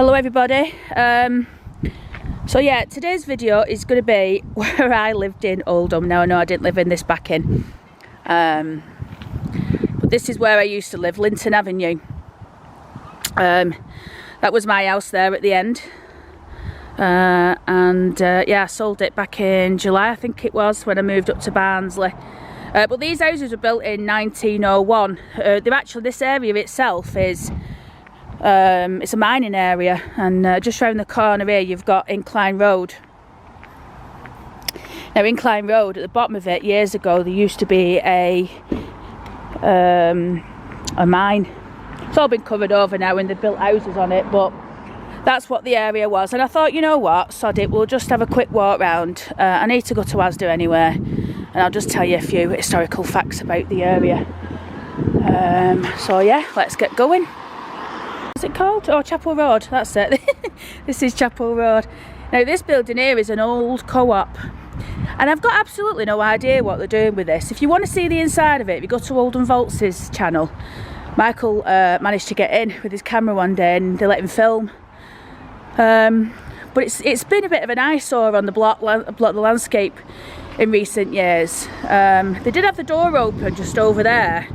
Hello everybody. So yeah, today's video is going to be where I lived in Oldham. Now I know I didn't live in this back in, but this is where I used to live, Linton Avenue. That was my house there at the end, yeah, I sold it back in July, I think it was, when I moved up to Barnsley. But these houses were built in 1901. They're actually, this area itself is it's a mining area, and just round the corner here you've got Incline Road. Now Incline Road, at the bottom of it, years ago there used to be a mine. It's all been covered over now and they've built houses on it, but that's what the area was. And I thought, you know what, sod it, we'll just have a quick walk round. I need to go to Asda anyway, and I'll just tell you a few historical facts about the area. So yeah, let's get going. What's it called? Oh, Chapel Road, that's it. This is Chapel Road. Now this building here is an old co-op, and I've got absolutely no idea what they're doing with this. If you want to see the inside of it, if you go to Oldham Volts' channel, Michael managed to get in with his camera one day and they let him film. But it's been a bit of an eyesore on the landscape in recent years. They did have the door open just over there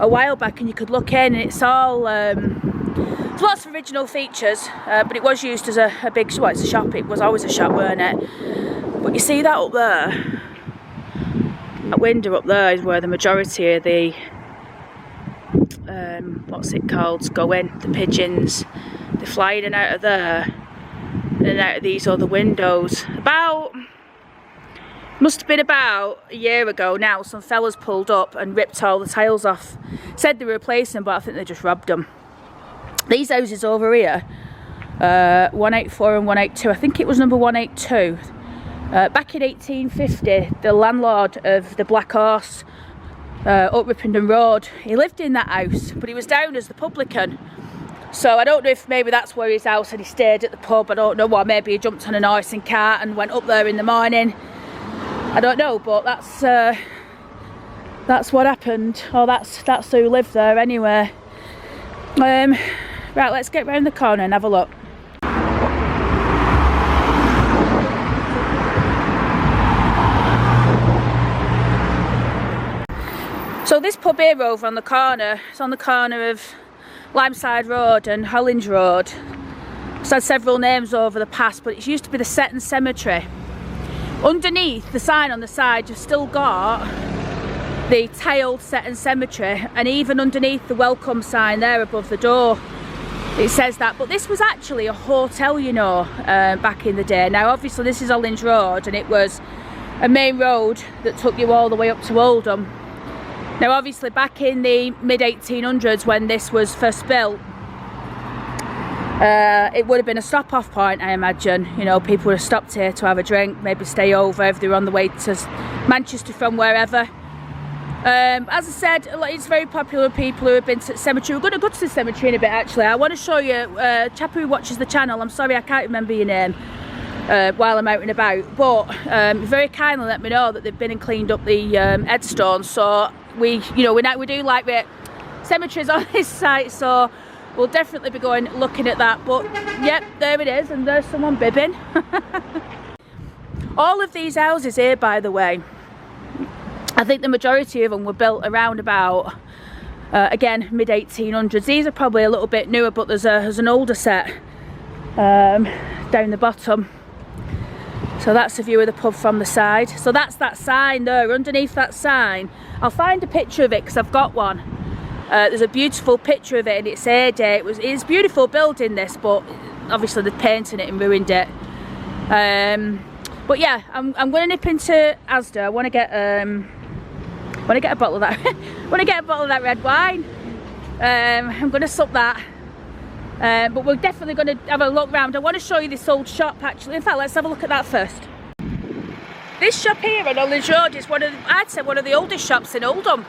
a while back, and you could look in, and it's all there's lots of original features, but it was used as a big, well, it's a shop. It was always a shop, weren't it? But you see that up there, that window up there is where the majority of the what's it called, go in. The pigeons, they fly in and out of there, in and out of these other windows. Must have been about a year ago now, some fellas pulled up and ripped all the tiles off. Said they were replacing them, but I think they just robbed them. These houses over here, 184 and 182, I think it was number 182. Back in 1850, the landlord of the Black Horse up Ripondon Road, he lived in that house, but he was down as the publican. So I don't know if maybe that's where his house, and he stayed at the pub. I don't know, or maybe he jumped on an horse and cart and went up there in the morning. I don't know, but that's what happened. Oh, that's who lived there anyway. Right, let's get round the corner and have a look. So this pub here over on the corner, it's on the corner of Limeside Road and Hollinge Road. It's had several names over the past, but it used to be the Setton Cemetery. Underneath the sign on the side, you've still got the tiled Setton Cemetery, and even underneath the welcome sign there above the door, it says that. But this was actually a hotel, you know, back in the day. Now obviously this is Hollinge Road, and it was a main road that took you all the way up to Oldham. Now obviously back in the mid-1800s when this was first built, it would have been a stop-off point, I imagine. You know, people would have stopped here to have a drink, maybe stay over if they were on the way to Manchester from wherever. As I said, it's very popular with people who have been to the cemetery. We're going to go to the cemetery in a bit actually. I want to show you, chap who watches the channel, I'm sorry I can't remember your name while I'm out and about, but very kindly let me know that they've been and cleaned up the headstones. So we do like the cemeteries on this site, so we'll definitely be going looking at that. But yep, there it is, and there's someone bibbing. All of these houses here, by the way, I think the majority of them were built around about again mid-1800s. These are probably a little bit newer, but there's an older set down the bottom. So that's a view of the pub from the side. So that's that sign there. Underneath that sign, I'll find a picture of it because I've got one. There's a beautiful picture of it, and it's heyday. It's a beautiful building, this, but obviously they're painting it and ruined it. But yeah, I'm going to nip into Asda. I want to get a bottle of that. Want to get a bottle of that red wine. I'm going to sup that. But we're definitely going to have a look round. I want to show you this old shop actually. In fact, let's have a look at that first. This shop here on Hollinge Road is I'd say one of the oldest shops in Oldham.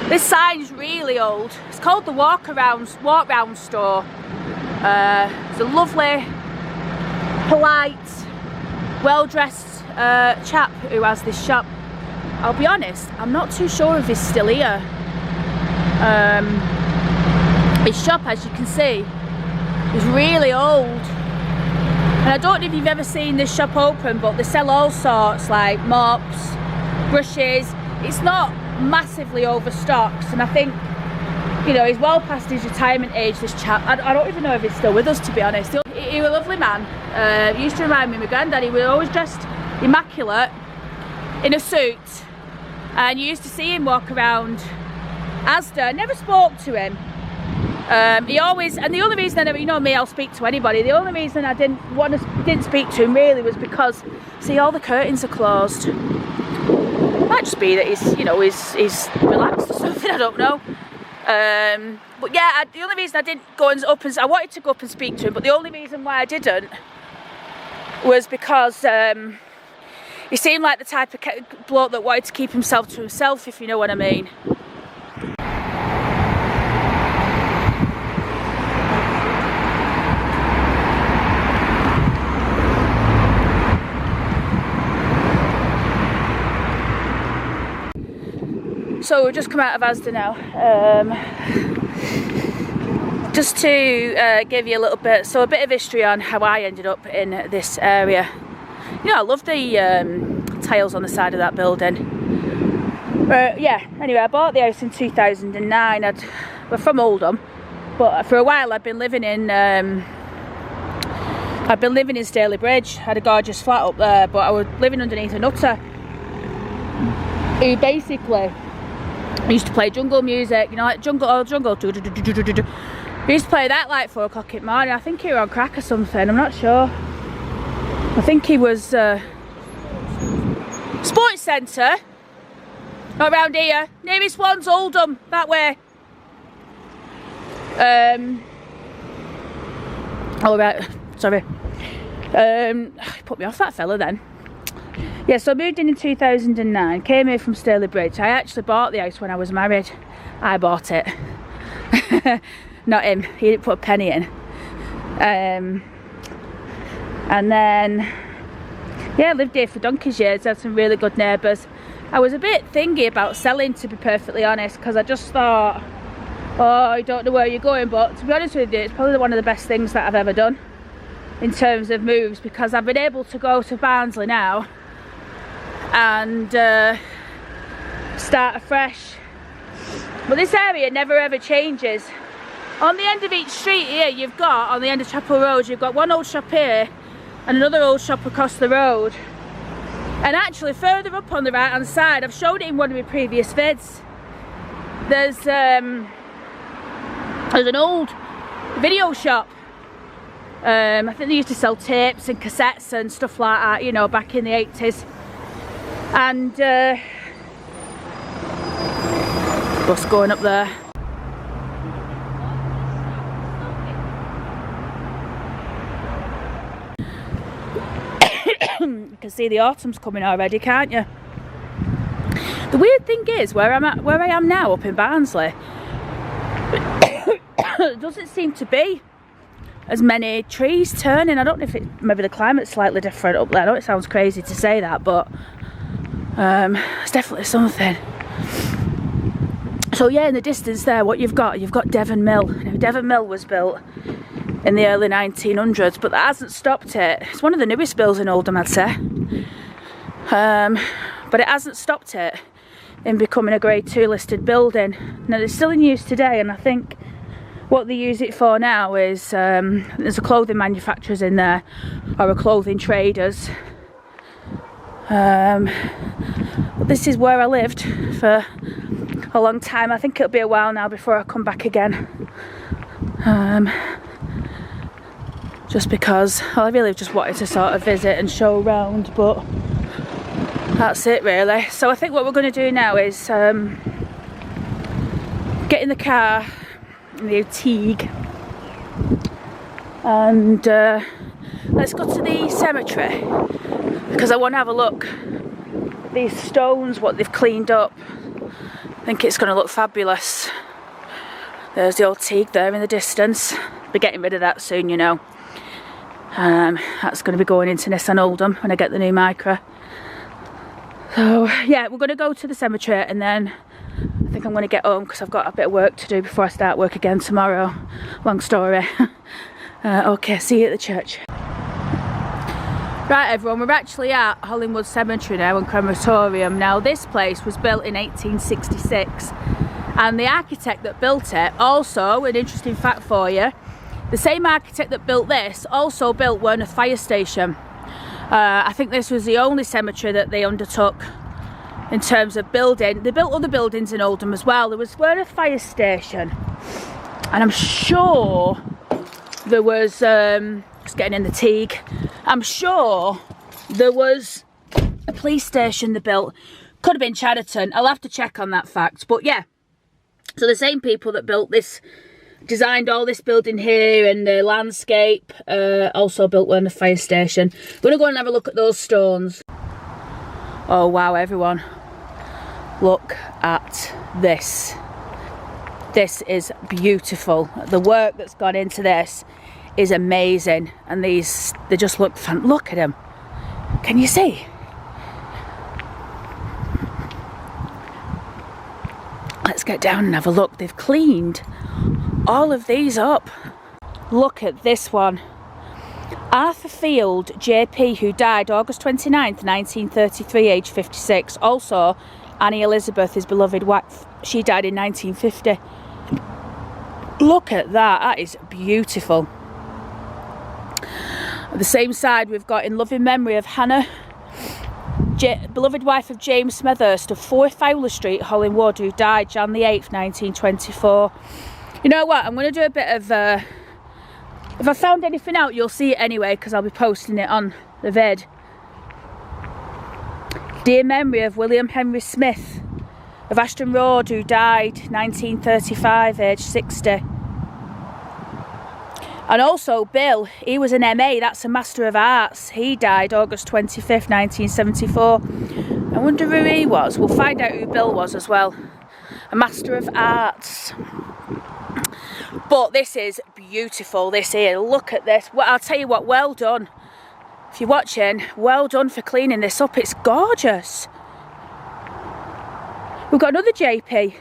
This sign's really old. It's called the Walk Round Store. It's a lovely, polite, well-dressed chap who has this shop. I'll be honest, I'm not too sure if he's still here. His shop, as you can see, It's really old. And I don't know if you've ever seen this shop open, but they sell all sorts, like mops, brushes. It's not massively overstocked, and I think, you know, he's well past his retirement age, this chap. I don't even know if he's still with us, to be honest. He was a lovely man. He used to remind me of my granddad. He was always dressed immaculate in a suit, and you used to see him walk around Asda. Never spoke to him. He always, and the only reason I never, you know me, I'll speak to anybody. The only reason I didn't speak to him really was because, see, all the curtains are closed. Might just be that he's, you know, he's relaxed or something. I don't know. But yeah, the only reason I didn't go I wanted to go up and speak to him, but the only reason why I didn't was because he seemed like the type of bloke that wanted to keep himself to himself, if you know what I mean. So we've just come out of Asda now. Just to give you a little bit, a bit of history on how I ended up in this area. You know, I love the tiles on the side of that building. Yeah, anyway, I bought the house in 2009. We're from Oldham, but for a while I'd been living in Staley Bridge. I had a gorgeous flat up there, but I was living underneath a nutter who basically used to play jungle music, you know, like jungle. He used to play that like 4 o'clock in the morning. I think he was on crack or something, I'm not sure. I think he was Sports Centre, not around here. Nearest one's Oldham, that way. Oh right, sorry. Put me off, that fella then. Yeah, so I moved in 2009, came here from Staley Bridge. I actually bought the house when I was married. I bought it. Not him, he didn't put a penny in. And then, yeah, I lived here for donkey's years, had some really good neighbours. I was a bit thingy about selling, to be perfectly honest, because I just thought, oh, I don't know where you're going, but to be honest with you, it's probably one of the best things that I've ever done in terms of moves, because I've been able to go to Barnsley now and start afresh. But this area never ever changes. On the end of each street here, you've got, on the end of Chapel Road, you've got one old shop here and another old shop across the road. And actually further up on the right hand side, I've showed it in one of my previous vids, there's an old video shop. I think they used to sell tapes and cassettes and stuff like that, you know, back in the 80s. And bus going up there. You can see the autumn's coming already, can't you? The weird thing is, where I am now up in Barnsley, there doesn't seem to be as many trees turning. I don't know if maybe the climate's slightly different up there. I know it sounds crazy to say that, but it's definitely something. So yeah, in the distance there, what you've got Devon Mill. Now, Devon Mill was built in the early 1900s, but that hasn't stopped it. It's one of the newest mills in Oldham, I'd say. But it hasn't stopped it in becoming a Grade 2 listed building. Now, it's still in use today, and I think what they use it for now is there's a clothing manufacturers in there, or a clothing traders. But this is where I lived for a long time. I think it'll be a while now before I come back again. Just because, well, I really just wanted to sort of visit and show around, but that's it really. So I think what we're going to do now is get in the car, in the Teague, and let's go to the cemetery, because I want to have a look. These stones, what they've cleaned up, I think it's going to look fabulous. There's the old Teague there in the distance. Be getting rid of that soon, you know. That's going to be going into Nissan Oldham when I get the new Micra. So yeah, we're going to go to the cemetery, and then I think I'm going to get home because I've got a bit of work to do before I start work again tomorrow. Long story. Okay, see you at the church. Right everyone, we're actually at Hollingwood Cemetery now and Crematorium. Now this place was built in 1866 and the architect that built it, also an interesting fact for you, the same architect that built this also built Wearne Fire Station. I think this was the only cemetery that they undertook in terms of building. They built other buildings in Oldham as well. There was Wearne Fire Station and I'm sure there was, just getting in the teague, I'm sure there was a police station they built. Could have been Chadderton, I'll have to check on that fact, but yeah. So the same people that built this, designed all this building here and the landscape, also built Wearne Fire Station. We're going to go and have a look at those stones. Oh wow everyone, look at this. This is beautiful. The work that's gone into this is amazing, and these, they just look fun. Look at them. Can you see? Let's get down and have a look. They've cleaned all of these up. Look at this one. Arthur Field JP, who died August 29th 1933, age 56. Also Annie Elizabeth, his beloved wife, she died in 1950. Look at that, that is beautiful. At the same side we've got in loving memory of Hannah, beloved wife of James Smethurst of 4 Fowler Street, Hollingwood, who died Jan the 8th 1924. You know what, I'm going to do a bit of, if I found anything out you'll see it anyway because I'll be posting it on the vid. Dear memory of William Henry Smith of Ashton Road, who died 1935, age 60. And also Bill, he was an MA, that's a Master of Arts. He died August 25th 1974. I wonder who he was. We'll find out who Bill was as well. A Master of Arts. But this is beautiful, this here. Look at this. Well, I'll tell you what, well done. If you're watching, well done for cleaning this up. It's gorgeous. We've got another JP.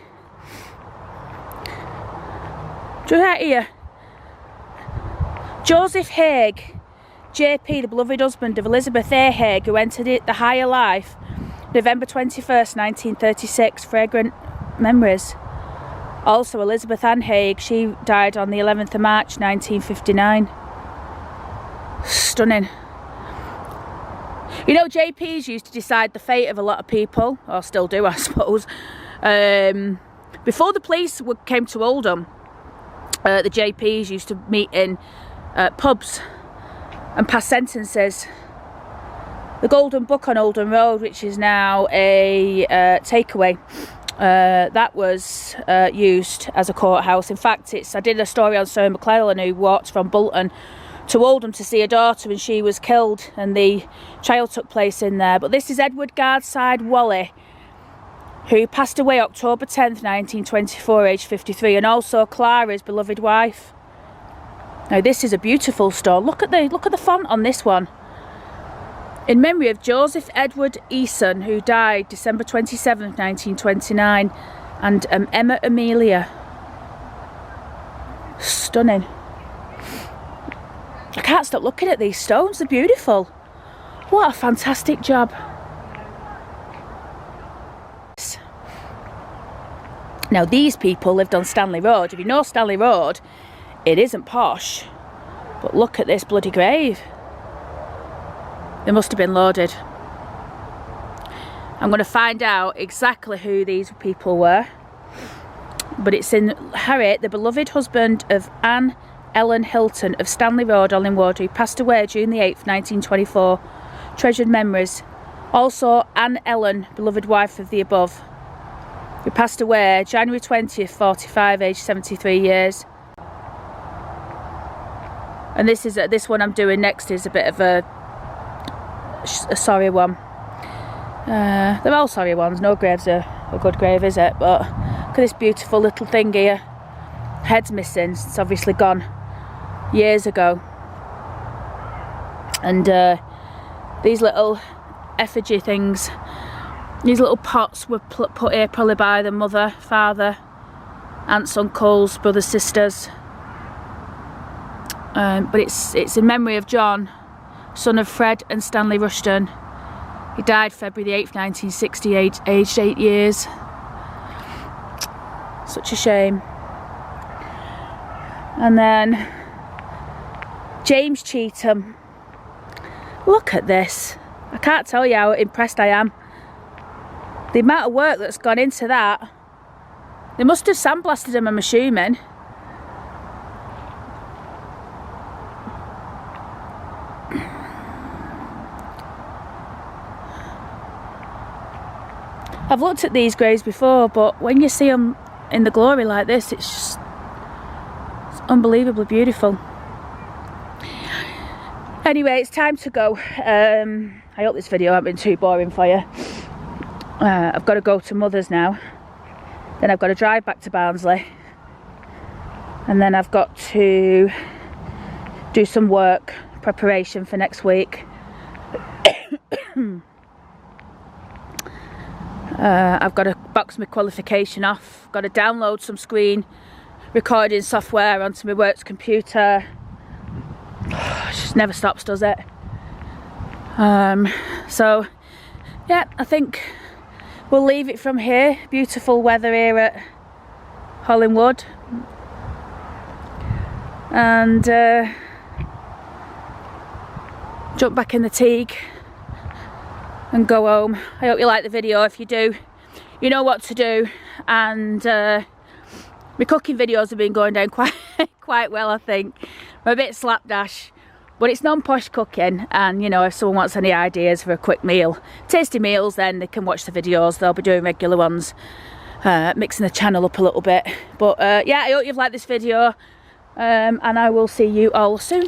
Do that here. Joseph Haig, JP, the beloved husband of Elizabeth A. Haig, who entered the higher life, November 21st, 1936, fragrant memories. Also Elizabeth Ann Haig, she died on the 11th of March, 1959. Stunning. You know, JPs used to decide the fate of a lot of people, or still do I suppose. Before the police came to Oldham, the JPs used to meet in pubs and pass sentences. The Golden Book on Oldham Road, which is now a takeaway, that was used as a courthouse. In fact, I did a story on Sarah McClellan, who walked from Bolton to Oldham to see her daughter, and she was killed, and the trial took place in there. But this is Edward Gardside Wally, who passed away October 10th 1924, age 53, and also Clara's beloved wife. Now this is a beautiful stone. Look at the font on this one. In memory of Joseph Edward Eason, who died December 27th 1929, and Emma Amelia. Stunning. I can't stop looking at these stones, they're beautiful. What a fantastic job. Now these people lived on Stanley Road. If you know Stanley Road, it isn't posh, but look at this bloody grave. They must have been loaded. I'm going to find out exactly who these people were, but it's in Harriet, the beloved husband of Anne Ellen Hilton of Stanley Road, Hollingwood, who passed away June the 8th 1924. Treasured memories. Also Anne Ellen, beloved wife of the above, who passed away January 20th 45, aged 73 years. And this one I'm doing next is a bit of a sorry one. They're all sorry ones. No grave's a good grave, is it? But look at this beautiful little thing here. Head's missing. It's obviously gone years ago. And these little effigy things, these little pots were put here probably by the mother, father, aunts, uncles, brothers, sisters. but it's in memory of John, son of Fred and Stanley Rushton. He died February the 8th, 1968, aged 8 years. Such a shame. And then James Cheetham. Look at this. I can't tell you how impressed I am. The amount of work that's gone into that. They must have sandblasted them, I'm assuming. I've looked at these graves before, but when you see them in the glory like this, it's unbelievably beautiful. Anyway, it's time to go. I hope this video hasn't been too boring for you. I've got to go to Mother's now. Then I've got to drive back to Barnsley. And then I've got to do some work, preparation for next week. I've got to box my qualification off. Got to download some screen recording software onto my work's computer. It just never stops, does it? So yeah, I think we'll leave it from here. Beautiful weather here at Hollingwood. And jump back in the Teague and go home. I hope you like the video. If you do, you know what to do. And my cooking videos have been going down quite well, I think. I'm a bit slapdash, but it's non-posh cooking, and you know, if someone wants any ideas for a quick meal, tasty meals, then they can watch the videos. They'll be doing regular ones, mixing the channel up a little bit. But yeah, I hope you've liked this video, and I will see you all soon.